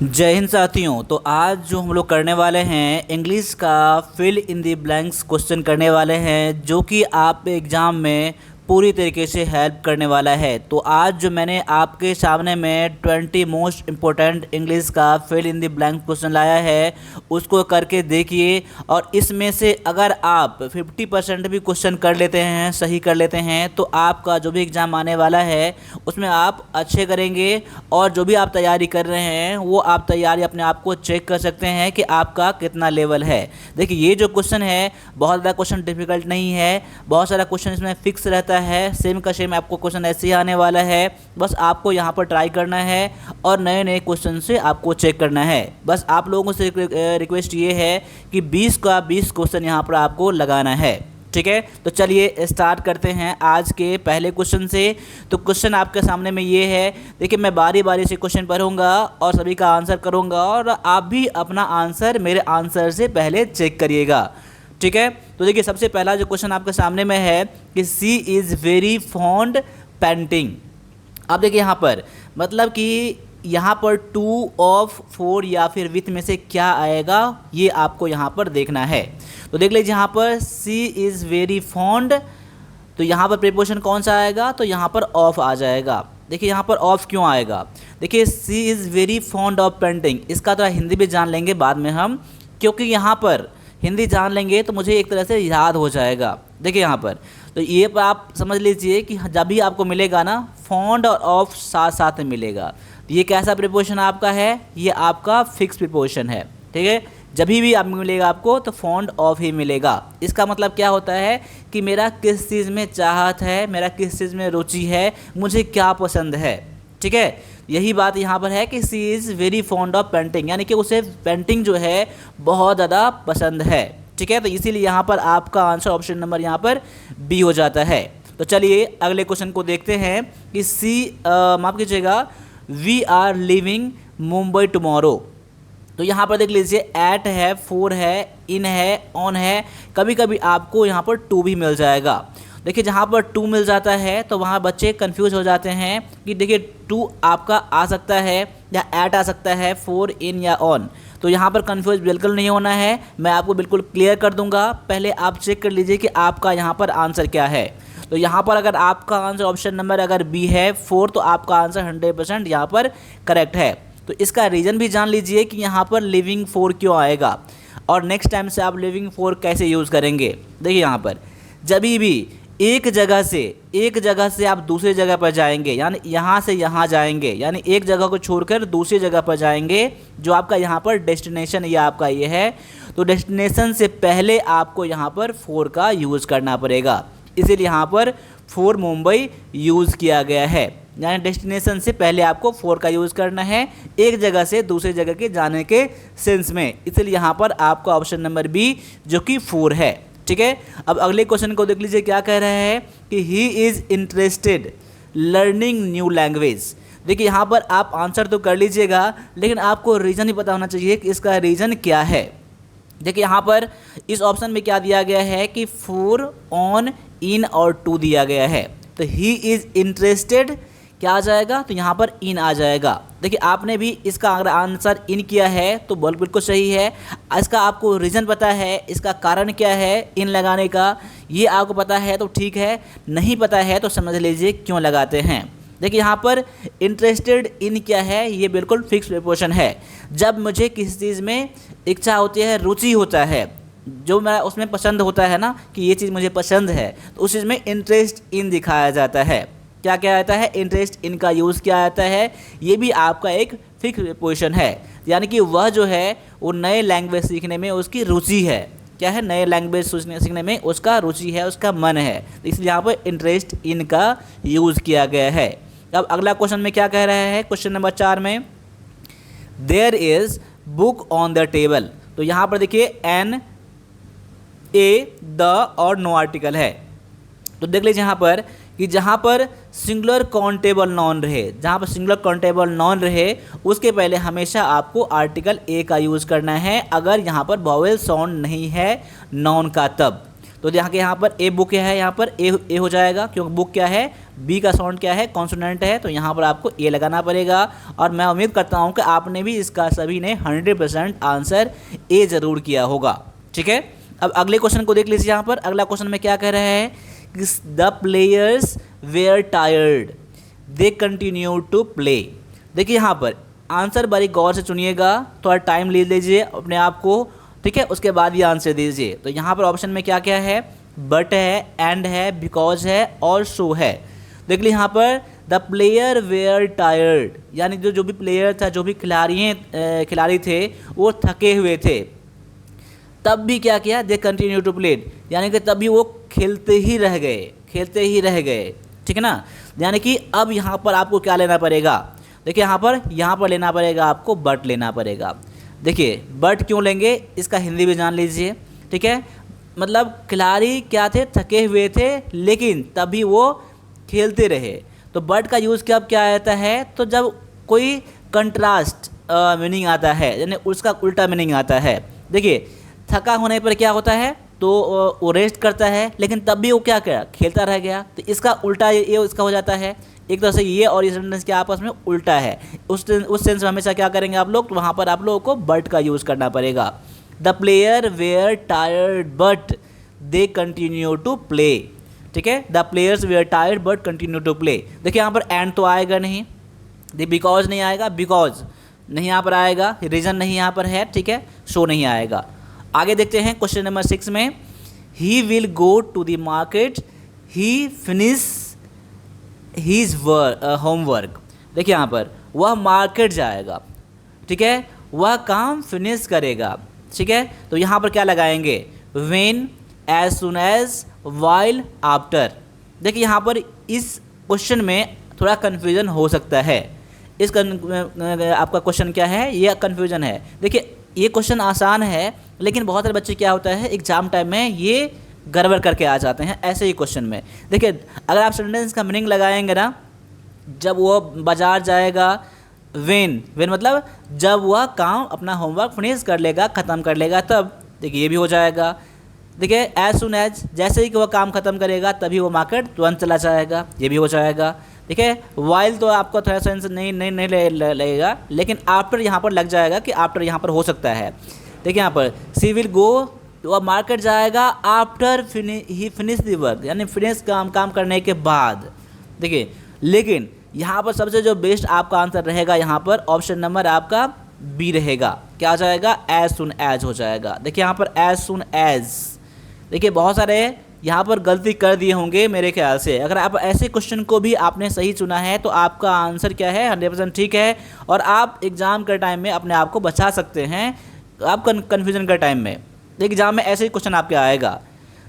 जय हिंद साथियों। तो आज जो हम लोग करने वाले हैं इंग्लिश का fill in the blanks question करने वाले हैं, जो कि आप एग्ज़ाम में पूरी तरीके से हेल्प करने वाला है। तो आज जो मैंने आपके सामने में 20 मोस्ट इम्पोर्टेंट इंग्लिश का fill in the blank question लाया है, उसको करके देखिए। और इसमें से अगर आप 50% भी क्वेश्चन कर लेते हैं, सही कर लेते हैं, तो आपका जो भी एग्ज़ाम आने वाला है उसमें आप अच्छे करेंगे। और जो भी आप तैयारी कर रहे हैं वो आप तैयारी अपने आप को चेक कर सकते हैं कि आपका कितना लेवल है। देखिए, ये जो क्वेश्चन है बहुत ज़्यादा क्वेश्चन डिफिकल्ट नहीं है, बहुत सारा क्वेश्चन इसमें फिक्स रहता है, सेम का सेम आपको क्वेश्चन ऐसे ही आने वाला है। बस आपको यहाँ पर ट्राई करना है और नए नए क्वेश्चन से आपको चेक करना है। बस आप लोगों से रिक्वेस्ट ये है कि 20 का 20 क्वेश्चन यहाँ पर आपको लगाना है। ठीक है, तो चलिए स्टार्ट करते हैं आज के पहले क्वेश्चन से। तो क्वेश्चन आपके सामने में ये है। देखिए, मैं बारी बारी से क्वेश्चन पढ़ूंगा और सभी का आंसर करूंगा, और आप भी अपना आंसर मेरे आंसर से पहले चेक करिएगा। ठीक है, तो देखिए, सबसे पहला जो क्वेश्चन आपके सामने में है कि she is very fond painting. अब देखिए यहाँ पर मतलब कि यहाँ पर 2 ऑफ 4 या फिर विथ में से क्या आएगा, ये आपको यहाँ पर देखना है। तो देख लीजिए, यहाँ पर सी इज़ वेरी फॉन्ड, तो यहाँ पर प्रीपोजिशन कौन सा आएगा, तो यहाँ पर ऑफ आ जाएगा। देखिए यहाँ पर ऑफ क्यों आएगा, देखिए she is very fond of painting, इसका तो हिंदी भी जान लेंगे बाद में हम, क्योंकि यहाँ पर हिंदी जान लेंगे तो मुझे एक तरह से याद हो जाएगा। देखिए यहाँ पर तो ये पर आप समझ लीजिए कि जब भी आपको मिलेगा ना, फॉन्ड और ऑफ साथ साथ में मिलेगा, तो ये कैसा प्रीपोजिशन आपका है, ये आपका फिक्स प्रीपोजिशन है। ठीक है, जब भी आप मिलेगा आपको तो फॉन्ड ऑफ ही मिलेगा। इसका मतलब क्या होता है कि मेरा किस चीज़ में चाहत है, मेरा किस चीज़ में रुचि है, मुझे क्या पसंद है। ठीक है, यही बात यहाँ पर है कि she is very fond of painting, यानी कि उसे पेंटिंग जो है बहुत ज़्यादा पसंद है। ठीक है, तो इसीलिए यहाँ पर आपका आंसर ऑप्शन नंबर यहाँ पर बी हो जाता है। तो चलिए अगले क्वेश्चन को देखते हैं कि सी माफ़ कीजिएगा, we are living Mumbai tomorrow. तो यहाँ पर देख लीजिए, एट है, फोर है, इन है, ऑन है, कभी कभी आपको यहाँ पर टू भी मिल जाएगा। देखिए, जहाँ पर टू मिल जाता है तो वहाँ बच्चे कंफ्यूज हो जाते हैं कि देखिए टू आपका आ सकता है या एट आ सकता है, फोर, इन या ऑन। तो यहाँ पर कंफ्यूज बिल्कुल नहीं होना है, मैं आपको बिल्कुल क्लियर कर दूंगा। पहले आप चेक कर लीजिए कि आपका यहाँ पर आंसर क्या है। तो यहाँ पर अगर आपका आंसर ऑप्शन नंबर अगर बी है, फोर, तो आपका आंसर 100% यहाँ पर करेक्ट है। तो इसका रीज़न भी जान लीजिए कि यहाँ पर लिविंग फोर क्यों आएगा, और नेक्स्ट टाइम से आप लिविंग फोर कैसे यूज़ करेंगे। देखिए यहाँ पर जब भी एक जगह से आप दूसरी जगह पर जाएंगे, यानी यहाँ से यहाँ जाएंगे, यानी एक जगह को छोड़कर दूसरी जगह पर जाएंगे, जो आपका यहाँ पर डेस्टिनेशन या आपका ये है, तो डेस्टिनेशन से पहले आपको यहाँ पर फोर का यूज़ करना पड़ेगा। इसीलिए यहाँ पर फोर मुंबई यूज़ किया गया है, यानी डेस्टिनेशन से पहले आपको फोर का यूज़ करना है एक जगह से दूसरी जगह के जाने के सेंस में। इसलिए यहाँ पर आपका ऑप्शन नंबर बी जो कि फोर है। ठीक है, अब अगले क्वेश्चन को देख लीजिए, क्या कह रहे हैं कि he is interested learning new language. देखिए यहाँ पर आप आंसर तो कर लीजिएगा, लेकिन आपको रीज़न ही पता होना चाहिए कि इसका रीज़न क्या है। देखिए यहाँ पर इस ऑप्शन में क्या दिया गया है कि फोर, ऑन, इन और टू दिया गया है। तो ही इज़ इंटरेस्टेड क्या आ जाएगा, तो यहाँ पर इन आ जाएगा। देखिए, आपने भी इसका अगर आंसर इन किया है तो बिल्कुल सही है। इसका आपको रीज़न पता है, इसका कारण क्या है इन लगाने का, ये आपको पता है तो ठीक है, नहीं पता है तो समझ लीजिए क्यों लगाते हैं। देखिए यहाँ पर इंटरेस्टेड इन क्या है, ये बिल्कुल फिक्स प्रीपोजिशन है। जब मुझे किसी चीज़ में इच्छा होती है, रुचि होता है, जो मेरा उसमें पसंद होता है ना कि ये चीज़ मुझे पसंद है, तो उस चीज़ में इंटरेस्ट इन दिखाया जाता है। क्या क्या आता है, इंटरेस्ट इन का यूज़ किया जाता है। ये भी आपका एक फिक्स प्रीपोजिशन है, यानी कि वह जो है वो नए लैंग्वेज सीखने में उसकी रुचि है। क्या है, नए लैंग्वेज सीखने में उसका रुचि है, उसका मन है, तो इसलिए यहाँ पर इंटरेस्ट इन का यूज़ किया गया है। अब अगला क्वेश्चन में क्या कह रहा है, क्वेश्चन नंबर 4 में there is book on the table. तो यहाँ पर देखिए एन, ए, द और नो आर्टिकल है। तो देख लीजिए यहाँ पर कि जहाँ पर सिंगुलर काउंटेबल नॉन रहे, जहाँ पर सिंगुलर काउंटेबल नॉन रहे, उसके पहले हमेशा आपको आर्टिकल ए का यूज़ करना है, अगर यहाँ पर वॉवेल साउंड नहीं है नॉन का तब। तो यहाँ पर ए बुक है, यहाँ पर ए हो जाएगा, क्योंकि बुक क्या है, बी का साउंड क्या है, कॉन्सोनेंट है, तो यहाँ पर आपको ए लगाना पड़ेगा। और मैं उम्मीद करता हूँ कि आपने भी इसका सभी ने 100% आंसर ए ज़रूर किया होगा। ठीक है, अब अगले क्वेश्चन को देख लीजिए। यहाँ पर अगला क्वेश्चन में क्या कह रहा है कि the players were tired they continue to play. देखिए यहाँ पर आंसर बड़ी गौर से चुनिएगा, थोड़ा टाइम ले लीजिए अपने आप को, ठीक है, उसके बाद ये आंसर दीजिए। तो यहाँ पर ऑप्शन में क्या क्या है, बट है, एंड है, बिकॉज है और सो है। देख लीजिए यहाँ पर द प्लेयर वेयर टायर्ड, यानी जो भी प्लेयर था, जो भी खिलाड़ी थे वो थके हुए थे, तब भी क्या किया, दे कंटिन्यू टू प्ले, यानी कि तब भी वो खेलते ही रह गए। ठीक है ना, यानी कि अब यहाँ पर आपको क्या लेना पड़ेगा, देखिए यहाँ पर लेना पड़ेगा, आपको बट लेना पड़ेगा। देखिए बट क्यों लेंगे, इसका हिंदी भी जान लीजिए। ठीक है, मतलब खिलाड़ी क्या थे, थके हुए थे, लेकिन तभी वो खेलते रहे। तो बट का यूज़ कब क्या आता है, तो जब कोई कंट्रास्ट मीनिंग आता है, यानी उसका उल्टा मीनिंग आता है। देखिए थका होने पर क्या होता है, तो वो रेस्ट करता है, लेकिन तब भी वो क्या किया, खेलता रह गया। तो इसका उल्टा ये इसका हो जाता है। एक तरह से ये और ये सेंटेंस के आपस में उल्टा है। उस सेंस में हमेशा क्या करेंगे आप लोग, तो वहाँ पर आप लोगों को बट का यूज़ करना पड़ेगा। The player were tired but they continue to play. ठीक है, the players were tired but continue to play. देखिए यहाँ पर एंड तो आएगा नहीं, बिकॉज नहीं आएगा, बिकॉज नहीं यहाँ पर आएगा, रीज़न नहीं यहाँ पर है। ठीक है, शो नहीं आएगा। आगे देखते हैं क्वेश्चन नंबर 6 में, he will go to the market he finish his homework. देखिए यहाँ पर वह मार्केट जाएगा, ठीक है, वह काम फिनिश करेगा। ठीक है, तो यहाँ पर क्या लगाएंगे, when, as soon as, while, after. देखिए यहाँ पर इस क्वेश्चन में थोड़ा कन्फ्यूजन हो सकता है। आपका क्वेश्चन क्या है, यह कन्फ्यूजन है। देखिए ये क्वेश्चन आसान है, लेकिन बहुत सारे बच्चे क्या होता है एग्जाम टाइम में ये गड़बड़ करके आ जाते हैं ऐसे ही क्वेश्चन में। देखिए अगर आप सेंटेंस का मीनिंग लगाएंगे ना, जब वो बाजार जाएगा, व्हेन मतलब जब वह काम अपना होमवर्क फिनिश कर लेगा, ख़त्म कर लेगा, तब देखिए ये भी हो जाएगा। देखिए एज सुन एज, जैसे ही कि वह काम ख़त्म करेगा तभी वो मार्केट तुरंत चला जाएगा, ये भी हो जाएगा। ठीक है, वाइल तो आपको थोड़ा सा नहीं लगेगा, लेकिन आफ्टर यहाँ पर लग जाएगा कि आफ्टर यहाँ पर हो सकता है। देखिए यहाँ पर सी विल गो, वह मार्केट जाएगा after he finish the work, यानी फिनिश काम करने के बाद। देखिए लेकिन यहाँ पर सबसे जो बेस्ट आपका आंसर रहेगा, यहाँ पर ऑप्शन नंबर आपका बी रहेगा। क्या हो जाएगा, एज सुन एज हो जाएगा। देखिए यहाँ पर एज सुन एज, देखिए बहुत सारे यहाँ पर गलती कर दिए होंगे मेरे ख्याल से। अगर आप ऐसे क्वेश्चन को भी आपने सही चुना है तो आपका आंसर क्या है, 100% ठीक है, और आप एग्ज़ाम के टाइम में अपने आप को बचा सकते हैं आप कन्फ्यूजन के टाइम में। एग्जाम में ऐसे ही क्वेश्चन आपके आएगा।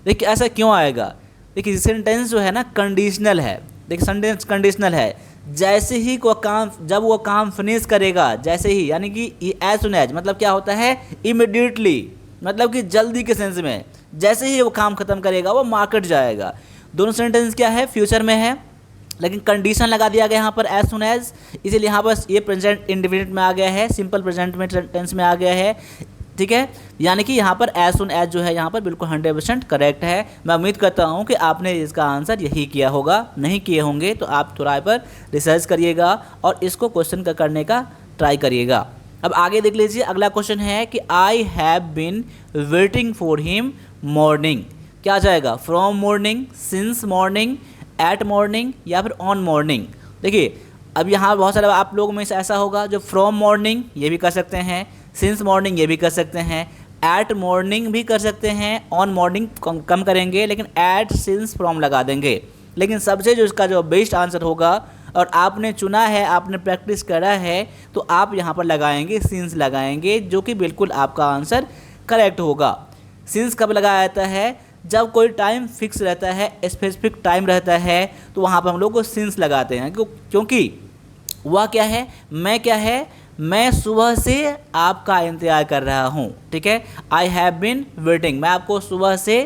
देखिए ऐसा क्यों आएगा, देखिए सेंटेंस जो है ना कंडीशनल है। देखिए सेंटेंस कंडीशनल है, जैसे ही वो काम, जब वो काम फिनिश करेगा, जैसे ही, यानी कि एज सुन एज मतलब क्या होता है, इमिडिएटली, मतलब कि जल्दी के सेंस में, जैसे ही वो काम खत्म करेगा वो मार्केट जाएगा। दोनों सेंटेंस क्या है, फ्यूचर में है, लेकिन कंडीशन लगा दिया गया यहाँ पर एज सुन एज, इसीलिए यहाँ पर ये प्रेजेंट इंडेफिनिट में आ गया है, सिंपल प्रेजेंट में टेंस में आ गया है। ठीक है, यानी कि यहाँ पर एज सुन एज जो है यहाँ पर बिल्कुल 100% करेक्ट है। मैं उम्मीद करता हूँ कि आपने इसका आंसर यही किया होगा, नहीं किए होंगे तो आप थोड़ा पर रिसर्च करिएगा और इसको क्वेश्चन का करने का ट्राई करिएगा। अब आगे देख लीजिए, अगला क्वेश्चन है कि I have been waiting for him morning. क्या आ जाएगा, from morning, since morning, at morning या फिर ऑन मॉर्निंग। देखिए अब यहाँ बहुत सारे आप लोगों में से ऐसा होगा जो फ्रॉम मॉर्निंग ये भी कर सकते हैं, सिंस मॉर्निंग ये भी कर सकते हैं, एट मॉर्निंग भी कर सकते हैं, ऑन मॉर्निंग कम करेंगे, लेकिन एट, सिंस, फ्रॉम लगा देंगे। लेकिन सबसे जो इसका जो बेस्ट आंसर होगा और आपने चुना है, आपने प्रैक्टिस करा है, तो आप यहाँ पर लगाएंगे, सिंस लगाएंगे, जो कि बिल्कुल आपका आंसर करेक्ट होगा। सिंस कब लगाया जाता है, जब कोई टाइम फिक्स रहता है, स्पेसिफिक टाइम रहता है, तो वहाँ पर हम लोग को सिंस लगाते हैं, क्योंकि वह क्या है, मैं क्या है, मैं सुबह से आपका इंतज़ार कर रहा हूँ। ठीक है, आई हैव बीन वेटिंग, मैं आपको सुबह से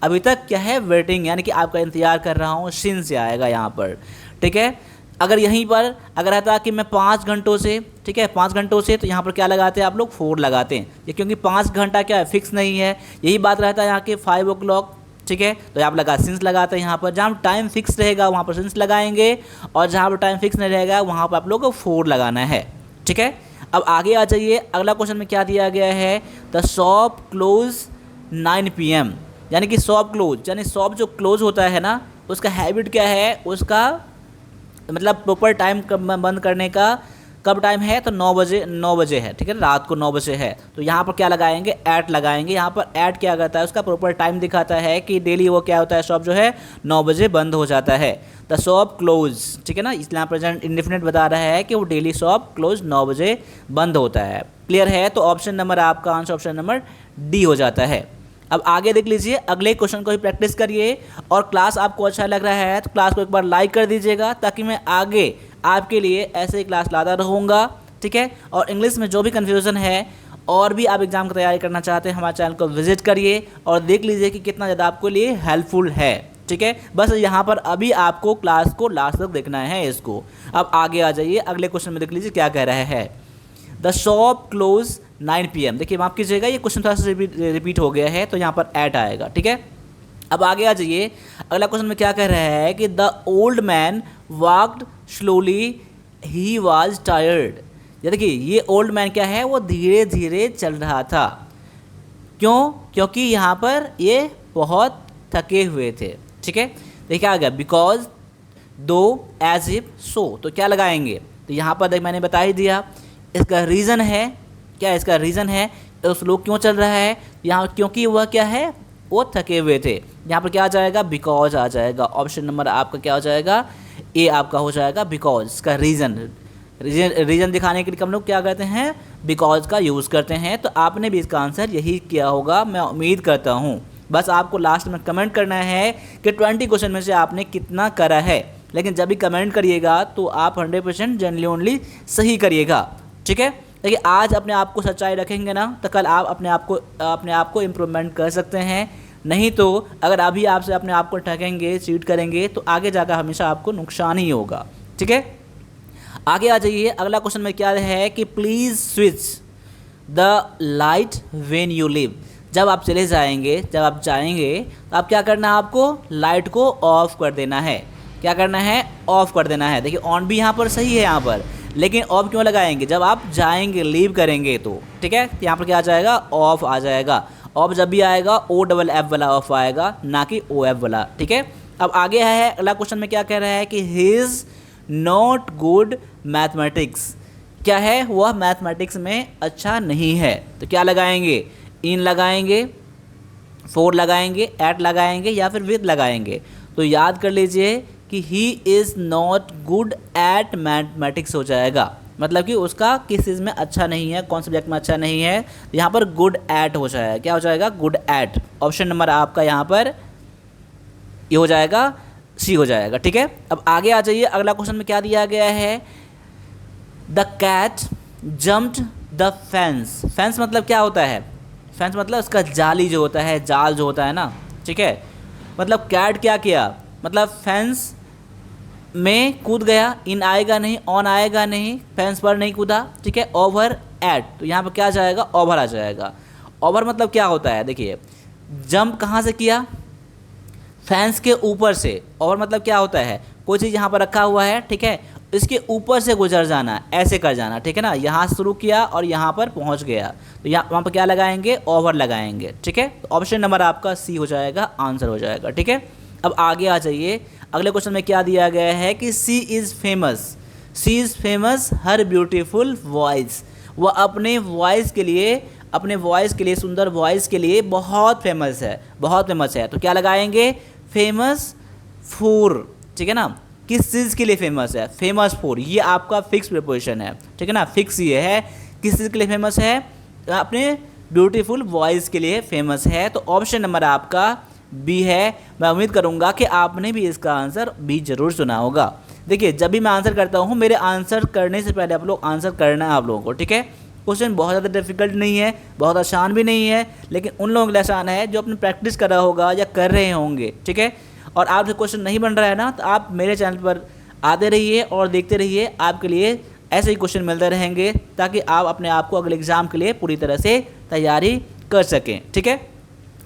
अभी तक क्या है, वेटिंग, यानी कि आपका इंतज़ार कर रहा हूँ, सिंस से आएगा यहाँ पर। ठीक है, अगर यहीं पर अगर रहता कि मैं 5 घंटों से, ठीक है 5 घंटों से, तो यहाँ पर क्या लगाते हैं आप लोग, 4 लगाते हैं, ये क्योंकि 5 घंटा क्या है, फिक्स नहीं है। यही बात रहता है यहाँ के 5 o'clock, ठीक है। तो यहाँ पर लगा सिंस लगाते हैं, यहाँ पर जहाँ टाइम फिक्स रहेगा वहाँ पर सिंस लगाएंगे, और जहाँ पर टाइम फिक्स नहीं रहेगा वहाँ पर आप लोग को फोर लगाना है, ठीक है। अब आगे आ जाइए, अगला क्वेश्चन में क्या दिया गया है, द शॉप क्लोज 9 PM, यानी कि शॉप क्लोज, यानी शॉप जो क्लोज होता है ना उसका हैबिट क्या है, उसका मतलब प्रॉपर टाइम बंद करने का कब टाइम है, तो 9 बजे है, ठीक है, रात को 9 बजे है। तो यहाँ पर क्या लगाएंगे, एट लगाएंगे। यहाँ पर एट क्या करता है, उसका प्रॉपर टाइम दिखाता है कि डेली वो क्या होता है, शॉप जो है 9 बजे बंद हो जाता है। द शॉप क्लोज, ठीक है ना, इसलिए यहाँ प्रेजेंट इंडेफिनिट बता रहा है कि वो डेली शॉप क्लोज 9 बजे बंद होता है। क्लियर है, तो ऑप्शन नंबर आपका आंसर ऑप्शन नंबर डी हो जाता है। अब आगे देख लीजिए, अगले क्वेश्चन को भी प्रैक्टिस करिए, और क्लास आपको अच्छा लग रहा है तो क्लास को एक बार लाइक कर दीजिएगा, ताकि मैं आगे आपके लिए ऐसे ही क्लास लाता रहूँगा, ठीक है। और इंग्लिश में जो भी कन्फ्यूज़न है और भी आप एग्ज़ाम की तैयारी करना चाहते हैं, हमारे चैनल को विजिट करिए और देख लीजिए कि कितना ज़्यादा आपके लिए हेल्पफुल है, ठीक है। बस यहाँ पर अभी आपको क्लास को लास्ट तक देखना है इसको। अब आगे आ जाइए, अगले क्वेश्चन में देख लीजिए क्या कह रहा है, द शॉप क्लोज 9 PM। देखिए माफ़ कीजिएगा, ये क्वेश्चन थोड़ा सा रिपीट हो गया है, तो यहाँ पर एट आएगा, ठीक है। अब आगे आ जाइए, अगला क्वेश्चन में क्या कह रहा है कि the old man walked slowly, he was tired. ये देखिए, ये ओल्ड मैन क्या है, वो धीरे धीरे चल रहा था। क्यों, क्योंकि यहाँ पर ये बहुत थके हुए थे, ठीक है। देखिए क्या आ गया, बिकॉज, दो, एज इफ, सो। तो क्या लगाएंगे, तो यहाँ पर देख मैंने बता ही दिया, इसका रीज़न है क्या, इसका रीज़न है उस लोग क्यों चल रहा है यहाँ, क्योंकि वह क्या है, वो थके हुए थे। यहाँ पर क्या आ जाएगा, बिकॉज आ जाएगा। ऑप्शन नंबर आपका क्या हो जाएगा, ए आपका हो जाएगा, बिकॉज का रीज़न दिखाने के लिए हम लोग क्या करते हैं, बिकॉज का यूज़ करते हैं। तो आपने भी इसका आंसर यही किया होगा, मैं उम्मीद करता हूँ। बस आपको लास्ट में कमेंट करना है कि 20 क्वेश्चन में से आपने कितना करा है, लेकिन जब भी कमेंट करिएगा तो आप 100% जेन्युइनली सही करिएगा, ठीक है। देखिए आज अपने आप को सच्चाई रखेंगे ना, तो कल आप अपने आप को इम्प्रूवमेंट कर सकते हैं। नहीं तो अगर अभी आपसे अपने आप को ठगेंगे, चीट करेंगे, तो आगे जाकर हमेशा आपको नुकसान ही होगा, ठीक है। आगे आ जाइए, अगला क्वेश्चन में क्या है कि please switch the light when you leave. जब आप चले जाएंगे, जब आप जाएंगे, तो आप क्या करना है, आपको लाइट को ऑफ कर देना है। क्या करना है, ऑफ कर देना है। देखिए ऑन भी यहाँ पर सही है यहाँ पर, लेकिन ऑफ क्यों लगाएंगे, जब आप जाएंगे, लीव करेंगे तो, ठीक है। यहाँ पर क्या आ जाएगा, ऑफ आ जाएगा। ऑफ जब भी आएगा OFF वाला ऑफ आएगा, ना कि OF वाला, ठीक है। अब आगे है, अगला क्वेश्चन में क्या कह रहा है कि he is not good mathematics. क्या है, वह मैथमेटिक्स में अच्छा नहीं है। तो क्या लगाएंगे, इन लगाएंगे, फोर लगाएंगे, एट लगाएंगे, या फिर विद लगाएंगे। तो याद कर लीजिए कि he is not good at mathematics हो जाएगा, मतलब कि उसका किस चीज़ में अच्छा नहीं है, कौन सब्जेक्ट में अच्छा नहीं है। तो यहाँ पर गुड एट हो जाएगा, क्या हो जाएगा, गुड एट। ऑप्शन नंबर आपका यहाँ पर ये हो जाएगा, सी हो जाएगा, ठीक है। अब आगे आ जाइए, अगला क्वेश्चन में क्या दिया गया है, the cat jumped the fence. Fence मतलब क्या होता है, फेंस मतलब उसका जाली जो होता है, जाल जो होता है ना, ठीक है। मतलब कैट क्या किया, मतलब फेंस में कूद गया, इन आएगा नहीं, ऑन आएगा नहीं, फेंस पर नहीं कूदा, ठीक है। ओवर एट, तो यहाँ पर क्या आ जाएगा, ओवर आ जाएगा। ओवर मतलब क्या होता है, देखिए जंप कहाँ से किया, फेंस के ऊपर से। ओवर मतलब क्या होता है, कोई चीज़ यहाँ पर रखा हुआ है, ठीक है, इसके ऊपर से गुजर जाना, ऐसे कर जाना, ठीक है ना। यहाँ शुरू किया और यहाँ पर पहुँच गया, तो यहाँ वहाँ पर क्या लगाएंगे, ओवर लगाएंगे, ठीक है। तो ऑप्शन नंबर आपका सी हो जाएगा, आंसर हो जाएगा, ठीक है। अब आगे आ जाइए, अगले क्वेश्चन में क्या दिया गया है कि she is famous her beautiful voice. वह अपने वॉइस के लिए, सुंदर वॉइस के लिए बहुत फेमस है। तो क्या लगाएंगे, फेमस फॉर, ठीक है ना। किस चीज़ के लिए फेमस है, फेमस फॉर, ये आपका फिक्स प्रीपोजिशन है, ठीक है ना। फिक्स ये है, किस चीज़ के लिए फेमस है, अपने ब्यूटीफुल वॉइस के लिए फेमस है। तो ऑप्शन नंबर आपका बी है। मैं उम्मीद करूंगा कि आपने भी इसका आंसर बी जरूर सुना होगा। देखिए जब भी मैं आंसर करता हूँ, मेरे आंसर करने से पहले आप लोग आंसर करना है आप लोगों को, ठीक है। क्वेश्चन बहुत ज़्यादा डिफिकल्ट नहीं है, बहुत आसान भी नहीं है, लेकिन उन लोगों के लिए आसान है जो अपने प्रैक्टिस कर रहा होगा या कर रहे होंगे, ठीक है। और आपसे क्वेश्चन नहीं बन रहा है ना, तो आप मेरे चैनल पर आते रहिए और देखते रहिए, आपके लिए ऐसे ही क्वेश्चन मिलते रहेंगे, ताकि आप अपने आप को अगले एग्ज़ाम के लिए पूरी तरह से तैयारी कर सकें, ठीक है।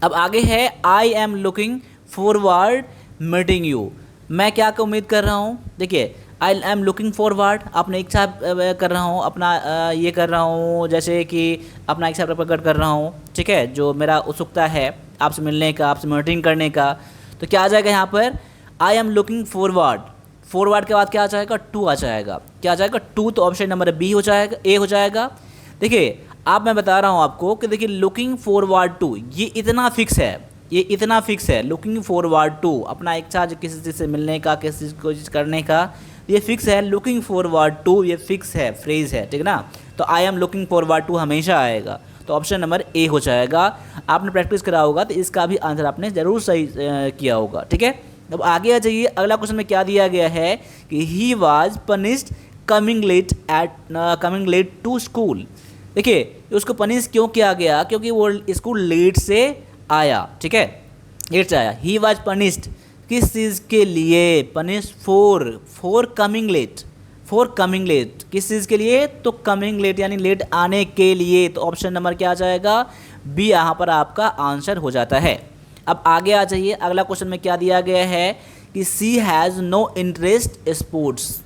अब आगे है, आई am looking forward meeting you. मैं क्या का उम्मीद कर रहा हूँ, देखिए आई एम लुकिंग फॉरवर्ड, अपने इच्छा कर रहा हूँ, अपना ये कर रहा हूँ, जैसे कि अपना इच्छा प्रकट कर रहा हूँ, ठीक है, जो मेरा उत्सुकता है आपसे मिलने का, आपसे मीटिंग करने का। तो क्या आ जाएगा यहाँ पर, आई एम लुकिंग फॉरवर्ड, फॉरवर्ड के बाद क्या आ जाएगा, टू आ जाएगा। क्या आ जाएगा, टू, तो ऑप्शन नंबर बी हो जाएगा, ए हो जाएगा। देखिए आप, मैं बता रहा हूँ आपको कि देखिए लुकिंग फॉरवर्ड टू, ये इतना फिक्स है, ये इतना फिक्स है, लुकिंग फॉरवर्ड टू, अपना इच्छा जो किसी चीज़ से मिलने का, किसी चीज़ को चीज़ करने का, ये फिक्स है। लुकिंग फॉरवर्ड टू ये फिक्स है, फ्रेज है, ठीक है ना। तो I am looking forward to हमेशा आएगा, तो ऑप्शन नंबर ए हो जाएगा। आपने प्रैक्टिस करा होगा तो इसका भी आंसर आपने ज़रूर सही किया होगा, ठीक है। अब आगे आ जाइए, अगला क्वेश्चन में क्या दिया गया है कि he was punished coming late to school. देखिए उसको पनिश क्यों किया गया, क्योंकि वो स्कूल लेट से आया, ठीक है, लेट से आया। ही वॉज पनिश्ड किस चीज़ के लिए, punish for coming late, for coming late, किस चीज़ के लिए, तो कमिंग लेट यानी लेट आने के लिए। तो ऑप्शन नंबर क्या आ जाएगा, बी यहाँ पर आपका आंसर हो जाता है। अब आगे आ जाइए, अगला क्वेश्चन में क्या दिया गया है कि सी हैज़ नो इंटरेस्ट स्पोर्ट्स।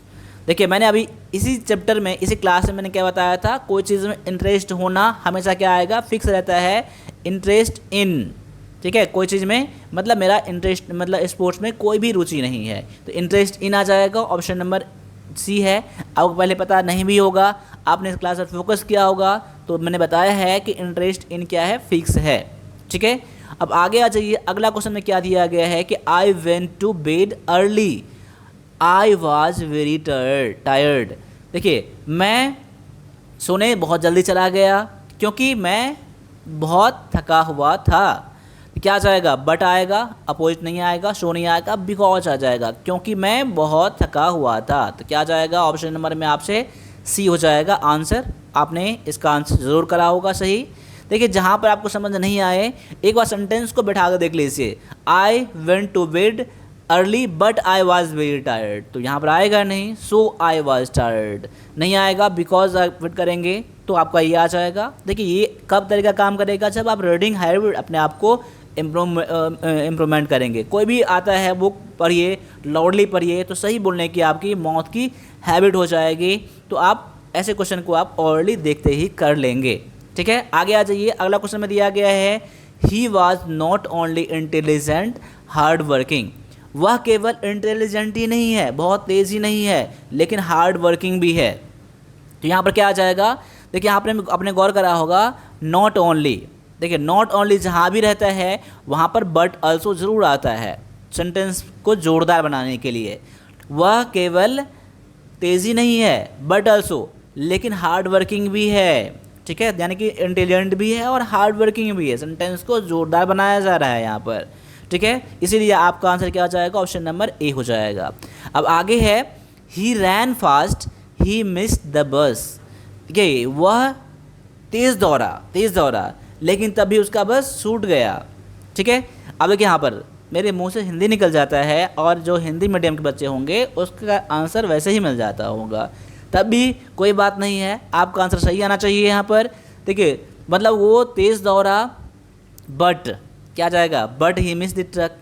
देखिए मैंने अभी इसी चैप्टर में, इसी क्लास में मैंने क्या बताया था, कोई चीज़ में इंटरेस्ट होना हमेशा क्या आएगा, फिक्स रहता है, इंटरेस्ट इन, ठीक है, कोई चीज़ में मतलब मेरा इंटरेस्ट, मतलब स्पोर्ट्स में कोई भी रुचि नहीं है, तो इंटरेस्ट इन आ जाएगा, ऑप्शन नंबर सी है। आपको पहले पता नहीं भी होगा, आपने इस क्लास पर फोकस किया होगा, तो मैंने बताया है कि इंटरेस्ट इन क्या है, फिक्स है, ठीक है। अब आगे आ जाइए, अगला क्वेश्चन में क्या दिया गया है कि I went to bed early, I was very tired. देखिए मैं सोने बहुत जल्दी चला गया क्योंकि मैं बहुत थका हुआ था। क्या आ जाएगा, बट आएगा, अपोजिट नहीं आएगा, शो नहीं आएगा, बिकॉज आ जाएगा, क्योंकि मैं बहुत थका हुआ था। तो क्या आ जाएगा, ऑप्शन नंबर में आपसे सी हो जाएगा आंसर। आपने इसका आंसर ज़रूर करा होगा सही। देखिए जहाँ पर आपको समझ नहीं आए, एक बार सेंटेंस को बैठा कर देख लीजिए, I went to bed early but I was very tired, तो यहाँ पर आएगा नहीं, सो आई वॉज टायर्ड नहीं आएगा, बिकॉज आप फिट करेंगे तो आपका ये आ जाएगा। देखिए ये कब तरीका काम करेगा, जब आप रीडिंग हैबिट अपने आप को इम्प्रूवमेंट करेंगे। कोई भी आता है बुक पढ़िए, लाउडली पढ़िए, तो सही बोलने की आपकी मौत की हैबिट हो जाएगी। तो आप ऐसे क्वेश्चन को आप ऑलरेडी देखते ही कर लेंगे, ठीक है। आगे आ जाइए, अगला क्वेश्चन में दिया गया है he was not only intelligent hard working. वह केवल इंटेलिजेंट ही नहीं है, बहुत तेज़ ही नहीं है, लेकिन हार्ड वर्किंग भी है। तो यहाँ पर क्या आ जाएगा, देखिए यहाँ पर आपने गौर करा होगा, नॉट ओनली, देखिए नॉट ओनली जहाँ भी रहता है वहाँ पर बट अल्सो ज़रूर आता है सेंटेंस को जोरदार बनाने के लिए। वह केवल तेज़ी नहीं है बट अल्सो, लेकिन हार्ड वर्किंग भी है, ठीक है, यानी कि इंटेलिजेंट भी है और हार्ड वर्किंग भी है। सेंटेंस को जोरदार बनाया जा रहा है यहाँ पर, ठीक है, इसीलिए आपका आंसर क्या आ जाएगा, ऑप्शन नंबर ए हो जाएगा। अब आगे है he ran fast he missed the bus. देखिए वह तेज़ दौड़ा लेकिन तभी उसका बस छूट गया, ठीक है। अब देखिए यहाँ पर मेरे मुंह से हिंदी निकल जाता है और जो हिंदी मीडियम के बच्चे होंगे उसका आंसर वैसे ही मिल जाता होगा, तब भी कोई बात नहीं है, आपका आंसर सही आना चाहिए यहाँ पर। देखिए मतलब वो तेज़ दौड़ा बट क्या जाएगा, but he miss the truck,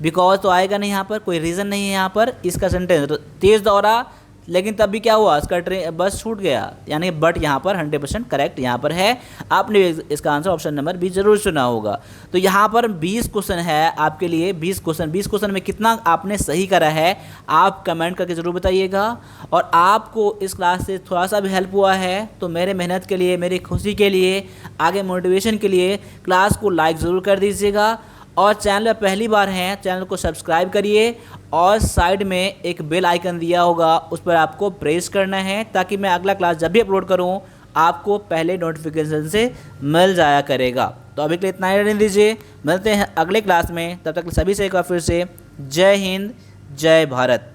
because तो आएगा नहीं, यहाँ पर कोई रीज़न नहीं है यहाँ पर इसका सेंटेंस। तेज़ दौड़ा लेकिन तब भी क्या हुआ, उसका बस छूट गया, यानी बट यहाँ पर 100% करेक्ट यहाँ पर है। आपने इसका आंसर ऑप्शन नंबर बी जरूर सुना होगा। तो यहाँ पर 20 क्वेश्चन है आपके लिए, 20 क्वेश्चन में कितना आपने सही करा है आप कमेंट करके ज़रूर बताइएगा। और आपको इस क्लास से थोड़ा सा भी हेल्प हुआ है तो मेरे मेहनत के लिए, मेरी खुशी के लिए, आगे मोटिवेशन के लिए क्लास को लाइक ज़रूर कर दीजिएगा। और चैनल पर पहली बार हैं, चैनल को सब्सक्राइब करिए और साइड में एक बेल आइकन दिया होगा उस पर आपको प्रेस करना है ताकि मैं अगला क्लास जब भी अपलोड करूं आपको पहले नोटिफिकेशन से मिल जाया करेगा। तो अभी के लिए इतना ही रहने दीजिए, मिलते हैं अगले क्लास में, तब तक सभी से एक बार फिर से जय हिंद जय भारत।